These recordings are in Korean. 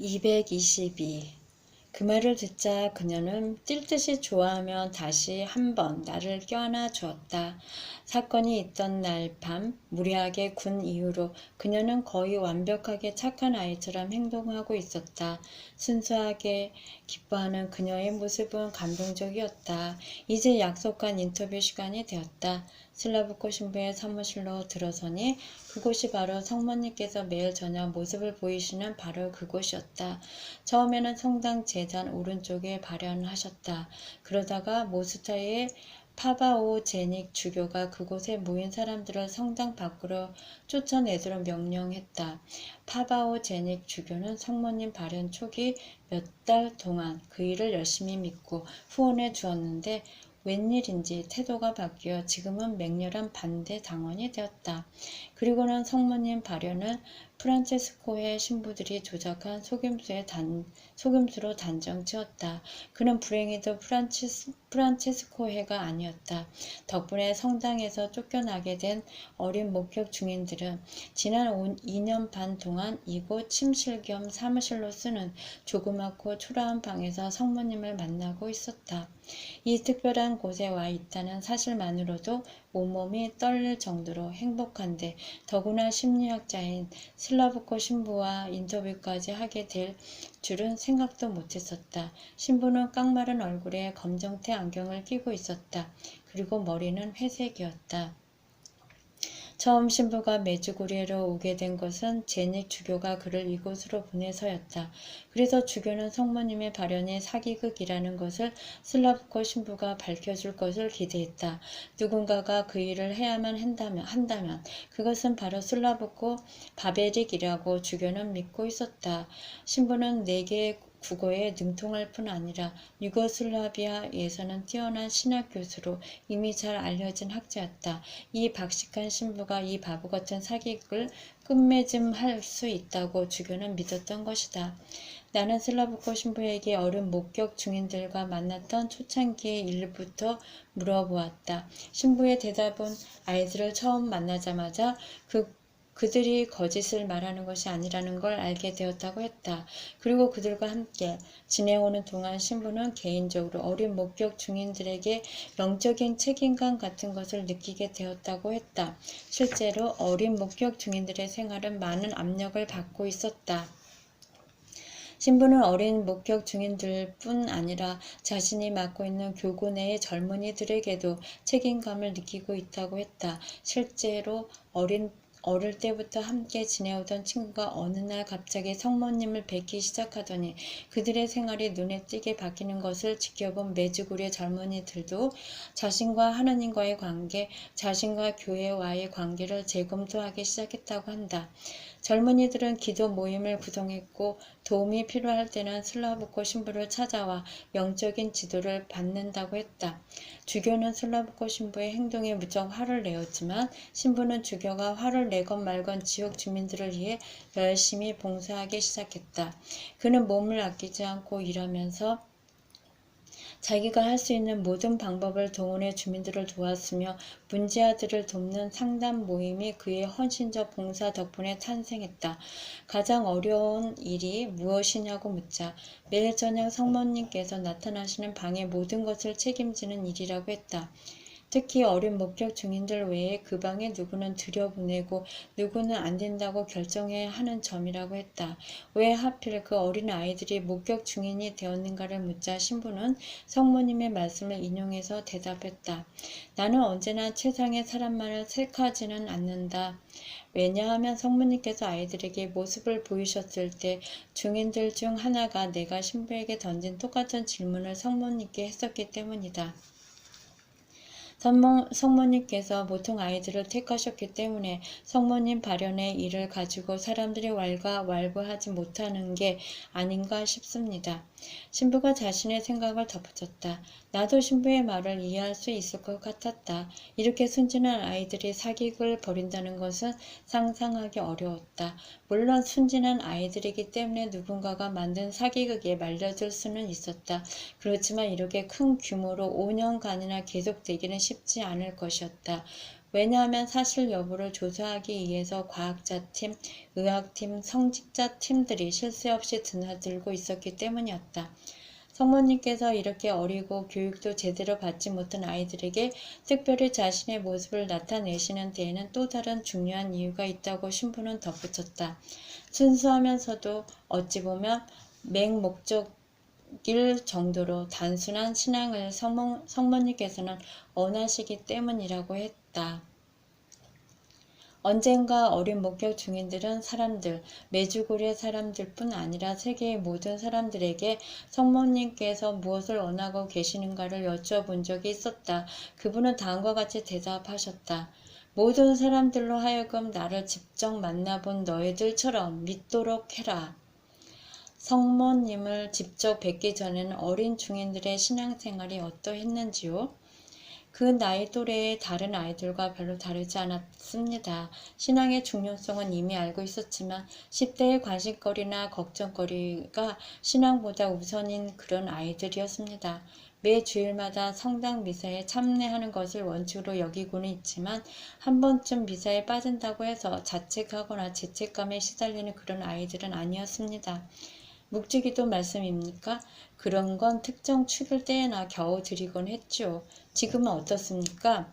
222. 그 말을 듣자 그녀는 뛸 듯이 좋아하며 다시 한번 나를 껴안아 주었다. 사건이 있던 날 밤 무리하게 군 이후로 그녀는 거의 완벽하게 착한 아이처럼 행동하고 있었다. 순수하게 기뻐하는 그녀의 모습은 감동적이었다. 이제 약속한 인터뷰 시간이 되었다. 슬라브코 신부의 사무실로 들어서니 그곳이 바로 성모님께서 매일 저녁 모습을 보이시는 바로 그곳이었다. 처음에는 성당 제단 오른쪽에 발현하셨다. 그러다가 모스타의 파바오제닉 주교가 그곳에 모인 사람들을 성당 밖으로 쫓아내도록 명령했다. 파바오제닉 주교는 성모님 발현 초기 몇 달 동안 그 일을 열심히 믿고 후원해 주었는데 웬일인지 태도가 바뀌어 지금은 맹렬한 반대 당원이 되었다. 그리고는 성모님 발현은 프란체스코의 신부들이 조작한 속임수로 단정 지었다. 그는 불행히도 프란체스코회가 아니었다. 덕분에 성당에서 쫓겨나게 된 어린 목격 중인들은 지난 2년 반 동안 이곳 침실 겸 사무실로 쓰는 조그맣고 초라한 방에서 성모님을 만나고 있었다. 이 특별한 곳에 와 있다는 사실만으로도 온몸이 떨릴 정도로 행복한데 더구나 심리학자인 슬라브코 신부와 인터뷰까지 하게 될 줄은 생각도 못했었다. 신부는 깡마른 얼굴에 검정테 안경을 끼고 있었다. 그리고 머리는 회색이었다. 처음 신부가 메주고리에로 오게 된 것은 제닉 주교가 그를 이곳으로 보내서였다. 그래서 주교는 성모님의 발현이 사기극이라는 것을 슬라브코 신부가 밝혀줄 것을 기대했다. 누군가가 그 일을 해야만 한다면 그것은 바로 슬라브코 바베릭이라고 주교는 믿고 있었다. 신부는 4개의 국어에 능통할 뿐 아니라 유고슬라비아에서는 뛰어난 신학 교수로 이미 잘 알려진 학자였다. 이 박식한 신부가 이 바보 같은 사기극을 끝맺음할 수 있다고 주교는 믿었던 것이다. 나는 슬라브코 신부에게 어른 목격 중인들과 만났던 초창기의 일부터 물어보았다. 신부의 대답은 아이들을 처음 만나자마자 그들이 거짓을 말하는 것이 아니라는 걸 알게 되었다고 했다. 그리고 그들과 함께 지내오는 동안 신부는 개인적으로 어린 목격 중인들에게 영적인 책임감 같은 것을 느끼게 되었다고 했다. 실제로 어린 목격 중인들의 생활은 많은 압력을 받고 있었다. 신부는 어린 목격 중인들뿐 아니라 자신이 맡고 있는 교구 내의 젊은이들에게도 책임감을 느끼고 있다고 했다. 실제로 어릴 때부터 함께 지내오던 친구가 어느 날 갑자기 성모님을 뵙기 시작하더니 그들의 생활이 눈에 띄게 바뀌는 것을 지켜본 메주고리의 젊은이들도 자신과 하느님과의 관계, 자신과 교회와의 관계를 재검토하기 시작했다고 한다. 젊은이들은 기도 모임을 구성했고 도움이 필요할 때는 슬라브코 신부를 찾아와 영적인 지도를 받는다고 했다. 주교는 슬라브코 신부의 행동에 무척 화를 내었지만 신부는 주교가 화를 내건 말건 지역 주민들을 위해 열심히 봉사하기 시작했다. 그는 몸을 아끼지 않고 일하면서 자기가 할 수 있는 모든 방법을 동원해 주민들을 도왔으며 문제아들을 돕는 상담 모임이 그의 헌신적 봉사 덕분에 탄생했다. 가장 어려운 일이 무엇이냐고 묻자 매일 저녁 성모님께서 나타나시는 방의 모든 것을 책임지는 일이라고 했다. 특히 어린 목격 중인들 외에 그 방에 누구는 들여보내고 누구는 안 된다고 결정해야 하는 점이라고 했다. 왜 하필 그 어린 아이들이 목격 중인이 되었는가를 묻자 신부는 성모님의 말씀을 인용해서 대답했다. 나는 언제나 세상의 사람만을 택하지는 않는다. 왜냐하면 성모님께서 아이들에게 모습을 보이셨을 때 중인들 중 하나가 내가 신부에게 던진 똑같은 질문을 성모님께 했었기 때문이다. 성모님께서 보통 아이들을 택하셨기 때문에 성모님 발현의 일을 가지고 사람들이 왈가왈부하지 못하는 게 아닌가 싶습니다. 신부가 자신의 생각을 덧붙였다. 나도 신부의 말을 이해할 수 있을 것 같았다. 이렇게 순진한 아이들이 사기극을 벌인다는 것은 상상하기 어려웠다. 물론 순진한 아이들이기 때문에 누군가가 만든 사기극에 말려들 수는 있었다. 그렇지만 이렇게 큰 규모로 5년간이나 계속되기는 쉽지 않을 것이었다. 왜냐하면 사실 여부를 조사하기 위해서 과학자팀, 의학팀, 성직자팀들이 쉴 새 없이 드나들고 있었기 때문이었다. 성모님께서 이렇게 어리고 교육도 제대로 받지 못한 아이들에게 특별히 자신의 모습을 나타내시는 데에는 또 다른 중요한 이유가 있다고 신부는 덧붙였다. 순수하면서도 어찌 보면 맹목적일 정도로 단순한 신앙을 성모님께서는 원하시기 때문이라고 했다. 언젠가 어린 목격 중인들은 사람들, 메주고리의 사람들뿐 아니라 세계의 모든 사람들에게 성모님께서 무엇을 원하고 계시는가를 여쭈어본 적이 있었다. 그분은 다음과 같이 대답하셨다. 모든 사람들로 하여금 나를 직접 만나본 너희들처럼 믿도록 해라. 성모님을 직접 뵙기 전에는 어린 중인들의 신앙생활이 어떠했는지요? 그 나이 또래의 다른 아이들과 별로 다르지 않았습니다. 신앙의 중요성은 이미 알고 있었지만 10대의 관심거리나 걱정거리가 신앙보다 우선인 그런 아이들이었습니다. 매 주일마다 성당 미사에 참여하는 것을 원칙으로 여기고는 있지만 한 번쯤 미사에 빠진다고 해서 자책하거나 죄책감에 시달리는 그런 아이들은 아니었습니다. 묵주기도 말씀입니까? 그런 건 특정 축일 때에나 겨우 드리곤 했죠. 지금은 어떻습니까?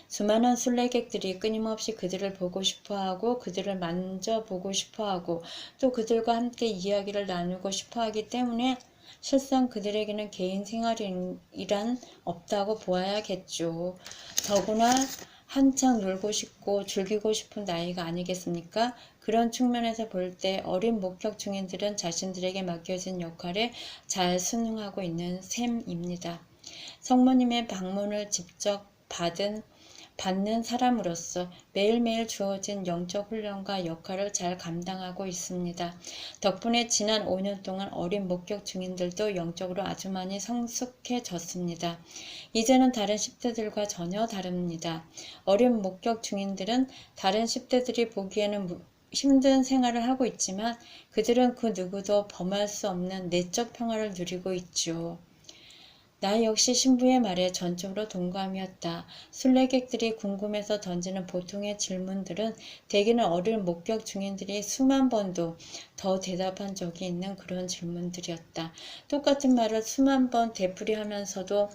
수많은 순례객들이 끊임없이 그들을 보고 싶어하고 그들을 만져보고 싶어하고 또 그들과 함께 이야기를 나누고 싶어하기 때문에 실상 그들에게는 개인 생활이란 없다고 보아야겠죠. 더구나 한창 놀고 싶고 즐기고 싶은 나이가 아니겠습니까? 그런 측면에서 볼 때 어린 목격 중인들은 자신들에게 맡겨진 역할에 잘 순응하고 있는 셈입니다. 성모님의 방문을 직접 받는 사람으로서 매일매일 주어진 영적 훈련과 역할을 잘 감당하고 있습니다. 덕분에 지난 5년 동안 어린 목격 중인들도 영적으로 아주 많이 성숙해졌습니다. 이제는 다른 10대들과 전혀 다릅니다. 어린 목격 중인들은 다른 10대들이 보기에는 힘든 생활을 하고 있지만 그들은 그 누구도 범할 수 없는 내적 평화를 누리고 있죠. 나 역시 신부의 말에 전적으로 동감이었다. 순례객들이 궁금해서 던지는 보통의 질문들은 대개는 어린 목격 중인들이 수만 번도 더 대답한 적이 있는 그런 질문들이었다. 똑같은 말을 수만 번 되풀이하면서도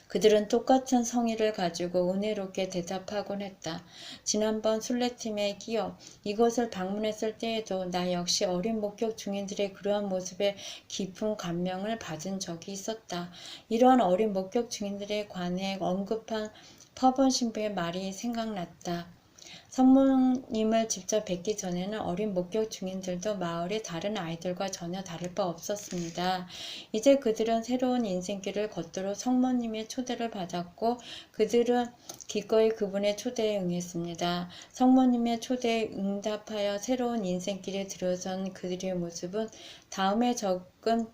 그들은 똑같은 성의를 가지고 은혜롭게 대답하곤 했다. 지난번 순례팀에 끼어 이곳을 방문했을 때에도 나 역시 어린 목격 중인들의 그러한 모습에 깊은 감명을 받은 적이 있었다. 이러한 어린 목격 중인들에 관해 언급한 퍼번 신부의 말이 생각났다. 성모님을 직접 뵙기 전에는 어린 목격 중인들도 마을의 다른 아이들과 전혀 다를 바 없었습니다. 이제 그들은 새로운 인생길을 걷도록 성모님의 초대를 받았고 그들은 기꺼이 그분의 초대에 응했습니다. 성모님의 초대에 응답하여 새로운 인생길에 들어선 그들의 모습은 다음에 적은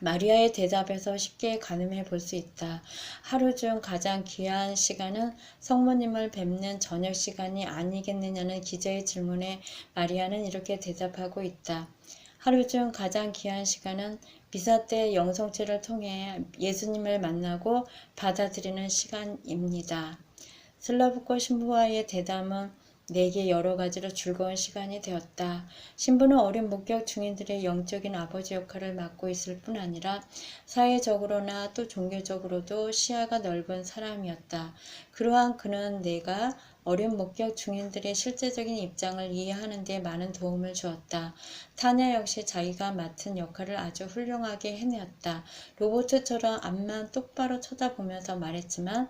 마리아의 대답에서 쉽게 가늠해 볼 수 있다. 하루 중 가장 귀한 시간은 성모님을 뵙는 저녁 시간이 아니겠느냐는 기자의 질문에 마리아는 이렇게 대답하고 있다. 하루 중 가장 귀한 시간은 미사 때 영성체를 통해 예수님을 만나고 받아들이는 시간입니다. 슬라브코 신부와의 대담은 내게 여러 가지로 즐거운 시간이 되었다. 신부는 어린 목격 중인들의 영적인 아버지 역할을 맡고 있을 뿐 아니라 사회적으로나 또 종교적으로도 시야가 넓은 사람이었다. 그러한 그는 내가 어린 목격 중인들의 실제적인 입장을 이해하는 데 많은 도움을 주었다. 타냐 역시 자기가 맡은 역할을 아주 훌륭하게 해내었다. 로버트처럼 앞만 똑바로 쳐다보면서 말했지만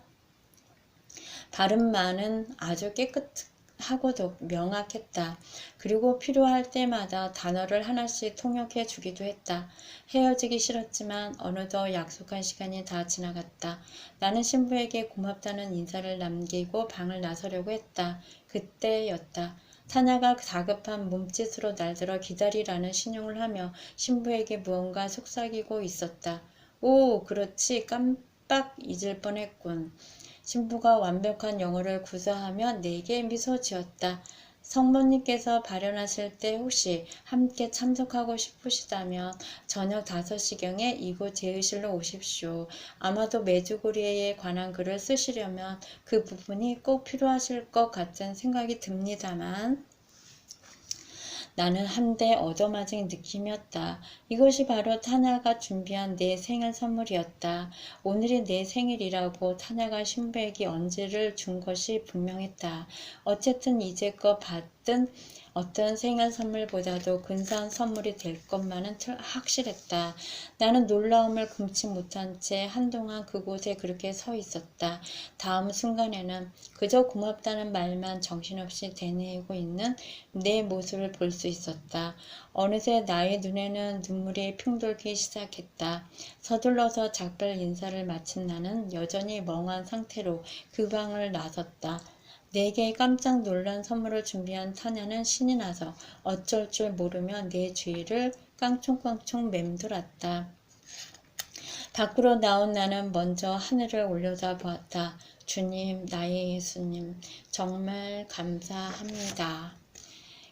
발음만은 아주 깨끗하고도 명확했다. 그리고 필요할 때마다 단어를 하나씩 통역해 주기도 했다. 헤어지기 싫었지만 어느덧 약속한 시간이 다 지나갔다. 나는 신부에게 고맙다는 인사를 남기고 방을 나서려고 했다. 그때였다. 타냐가 다급한 몸짓으로 날들어 기다리라는 신용을 하며 신부에게 무언가 속삭이고 있었다. 오, 그렇지. 깜빡 잊을 뻔했군. 신부가 완벽한 영어를 구사하며 내게 미소 지었다. 성모님께서 발현하실 때 혹시 함께 참석하고 싶으시다면 저녁 5시경에 이곳 제의실로 오십시오. 아마도 메주고리에 관한 글을 쓰시려면 그 부분이 꼭 필요하실 것 같은 생각이 듭니다만 나는 한데 얻어맞은 느낌이었다. 이것이 바로 타냐가 준비한 내 생일 선물이었다. 오늘이 내 생일이라고 타냐가 신부에게 언지를 준 것이 분명했다. 어쨌든 이제껏 받은 어떤 생일 선물보다도 근사한 선물이 될 것만은 확실했다. 나는 놀라움을 금치 못한 채 한동안 그곳에 그렇게 서 있었다. 다음 순간에는 그저 고맙다는 말만 정신없이 되뇌이고 있는 내 모습을 볼 수 있었다. 어느새 나의 눈에는 눈물이 핑돌기 시작했다. 서둘러서 작별 인사를 마친 나는 여전히 멍한 상태로 그 방을 나섰다. 내게 깜짝 놀란 선물을 준비한 타냐는 신이 나서 어쩔 줄 모르며 내 주위를 깡총깡총 맴돌았다. 밖으로 나온 나는 먼저 하늘을 올려다 보았다. 주님, 나의 예수님, 정말 감사합니다.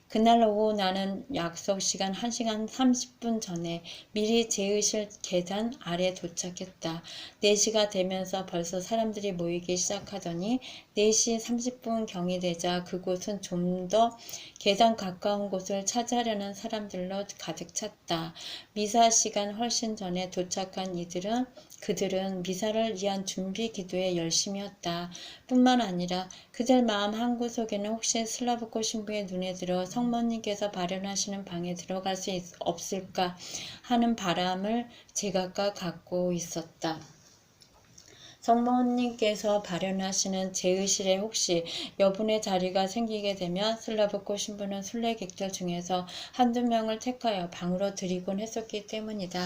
그날 오후 나는 약속 시간 1시간 30분 전에 미리 제의실 계단 아래 도착했다. 4시가 되면서 벌써 사람들이 모이기 시작하더니 4시 30분 경이 되자 그곳은 좀 더 계단 가까운 곳을 차지하려는 사람들로 가득 찼다. 미사 시간 훨씬 전에 도착한 그들은 미사를 위한 준비 기도에 열심이었다. 뿐만 아니라 그들 마음 한구석에는 혹시 슬라브코 신부의 눈에 들어 성모님께서 발현하시는 방에 들어갈 수 없을까 하는 바람을 제각각 갖고 있었다. 성모님께서 발현하시는 제의실에 혹시 여분의 자리가 생기게 되면 슬라브코 신부는 순례객들 중에서 한두 명을 택하여 방으로 들이곤 했었기 때문이다.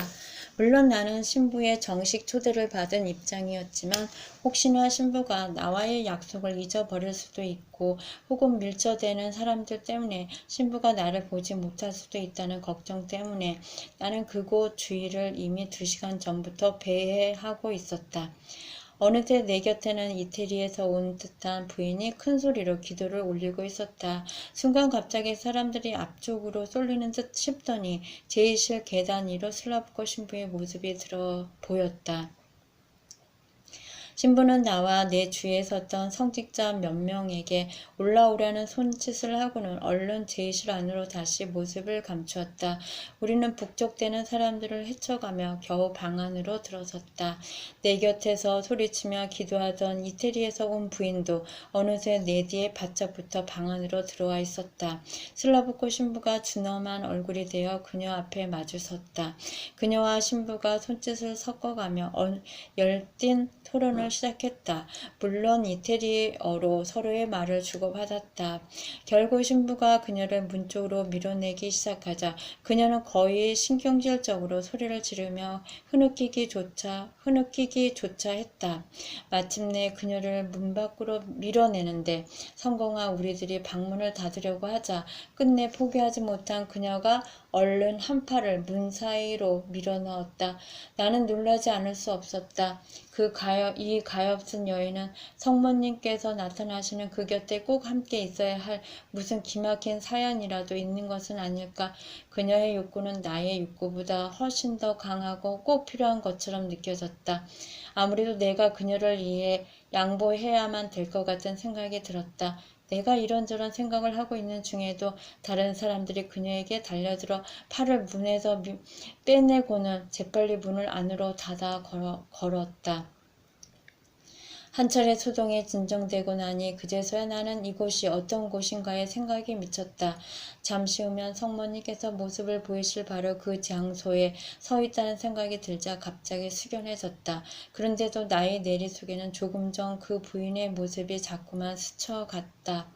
물론 나는 신부의 정식 초대를 받은 입장이었지만 혹시나 신부가 나와의 약속을 잊어버릴 수도 있고 혹은 밀접되는 사람들 때문에 신부가 나를 보지 못할 수도 있다는 걱정 때문에 나는 그곳 주위를 이미 2시간 전부터 배회하고 있었다. 어느새 내 곁에는 이태리에서 온 듯한 부인이 큰 소리로 기도를 올리고 있었다. 순간 갑자기 사람들이 앞쪽으로 쏠리는 듯 싶더니 제의실 계단 위로 슬라브코 신부의 모습이 보였다. 신부는 나와 내 주위에 섰던 성직자 몇 명에게 올라오라는 손짓을 하고는 얼른 제의실 안으로 다시 모습을 감추었다. 우리는 북적대는 사람들을 헤쳐가며 겨우 방 안으로 들어섰다. 내 곁에서 소리치며 기도하던 이태리에서 온 부인도 어느새 내 뒤에 바짝 붙어 방 안으로 들어와 있었다. 슬라브코 신부가 준엄한 얼굴이 되어 그녀 앞에 마주 섰다. 그녀와 신부가 손짓을 섞어가며 열띤 토론을 시작했다. 물론 이태리어로 서로의 말을 주고받았다. 결국 신부가 그녀를 문 쪽으로 밀어내기 시작하자 그녀는 거의 신경질적으로 소리를 지르며 흐느끼기조차 했다. 마침내 그녀를 문 밖으로 밀어내는데 성공한 우리들이 방문을 닫으려고 하자 끝내 포기하지 못한 그녀가 얼른 한 팔을 문 사이로 밀어넣었다. 나는 놀라지 않을 수 없었다. 이 가엾은 여인은 성모님께서 나타나시는 그 곁에 꼭 함께 있어야 할 무슨 기막힌 사연이라도 있는 것은 아닐까. 그녀의 욕구는 나의 욕구보다 훨씬 더 강하고 꼭 필요한 것처럼 느껴졌다. 아무래도 내가 그녀를 위해 양보해야만 될 것 같은 생각이 들었다. 내가 이런저런 생각을 하고 있는 중에도 다른 사람들이 그녀에게 달려들어 팔을 문에서 빼내고는 재빨리 문을 안으로 닫아 걸었다. 한 차례 소동이 진정되고 나니 그제서야 나는 이곳이 어떤 곳인가에 생각이 미쳤다. 잠시 후면 성모님께서 모습을 보이실 바로 그 장소에 서 있다는 생각이 들자 갑자기 숙연해졌다. 그런데도 나의 내리 속에는 조금 전 그 부인의 모습이 자꾸만 스쳐갔다.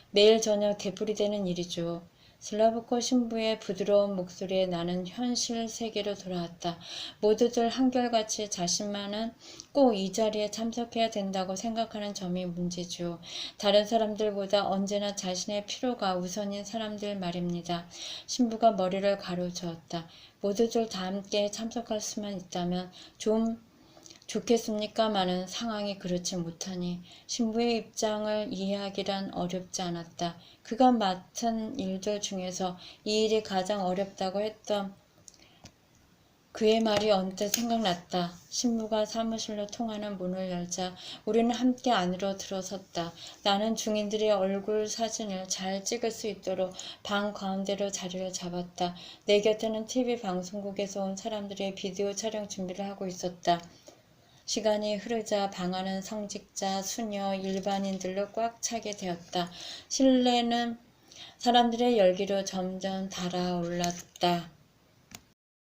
매일 저녁 되풀이되는 일이죠. 슬라브코 신부의 부드러운 목소리에 나는 현실 세계로 돌아왔다. 모두들 한결같이 자신만은 꼭 이 자리에 참석해야 된다고 생각하는 점이 문제죠. 다른 사람들보다 언제나 자신의 필요가 우선인 사람들 말입니다. 신부가 머리를 가로저었다. 모두들 다 함께 참석할 수만 있다면 좀 좋겠습니까마는 상황이 그렇지 못하니 신부의 입장을 이해하기란 어렵지 않았다. 그가 맡은 일들 중에서 이 일이 가장 어렵다고 했던 그의 말이 언뜻 생각났다. 신부가 사무실로 통하는 문을 열자 우리는 함께 안으로 들어섰다. 나는 중인들의 얼굴 사진을 잘 찍을 수 있도록 방 가운데로 자리를 잡았다. 내 곁에는 TV 방송국에서 온 사람들이 비디오 촬영 준비를 하고 있었다. 시간이 흐르자 방 안은 성직자, 수녀, 일반인들로 꽉 차게 되었다. 실내는 사람들의 열기로 점점 달아올랐다.